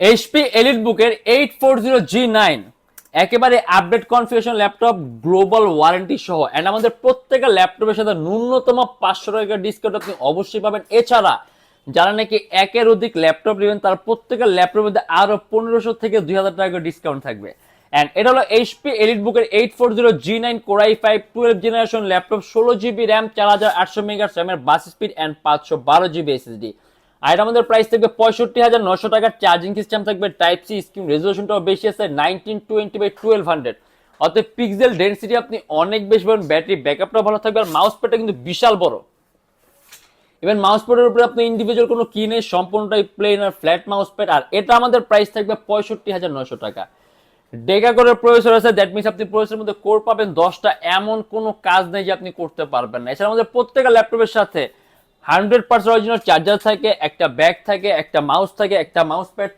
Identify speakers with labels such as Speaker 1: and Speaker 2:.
Speaker 1: HP এলিটবুকের 840G9 একেবারে update configuration laptop, global warranty সহ, এন্ড আমাদের প্রত্যেকটা ল্যাপটপের সাথে ন্যূনতম 500 টাকা ডিসকাউন্ট আপনি অবশ্যই পাবেন। এছাড়া যারা নাকি একের অধিক ল্যাপটপ নেবেন তার প্রত্যেকটা ল্যাপটপের মধ্যে আরো 1500 থেকে 2000 টাকা ডিসকাউন্ট থাকবে। এন্ড এটা হলো এইচপি এলিটবুকের 840G9 Core i5 12 generation laptop, 16GB RAM, 4800 megahertz র্যামের bus speed and 512GB SSD. আর এটা আমাদের প্রাইস থাকবে 65,900 টাকার। চার্জিং সিস্টেম থাকবে টাইপ সি, স্ক্রিন রেজলিউশনটাও বেশি আছে 1920x1200, অতএব পিক্সেল ডেনসিটি আপনি অনেক বেশি পাবেন, ব্যাটারি ব্যাকআপটাও ভালো থাকবে, আর মাউস প্যাডটা কিন্তু বিশাল বড়। ইভেন মাউস প্যাডের উপরে আপনি ইন্ডিভিজুয়াল কোনো কি নেই, সম্পূর্ণটাই প্লেন আর ফ্ল্যাট মাউস প্যাড। আর এটা আমাদের প্রাইস থাকবে 65,900 টাকা। ডেকা করে প্রসেসর আছে, দ্যাট মিনস আপনি প্রসেসরের মধ্যে কোর পাবেন 10টা, এমন কোনো কাজ নেই যে আপনি করতে পারবেন না। এছাড়া আমাদের প্রত্যেকটা ল্যাপটপের সাথে 100% অরিজিনাল চার্জার থাকে, একটা ব্যাগ থাকে, একটা মাউস থাকে, একটা মাউস প্যাড থাকে।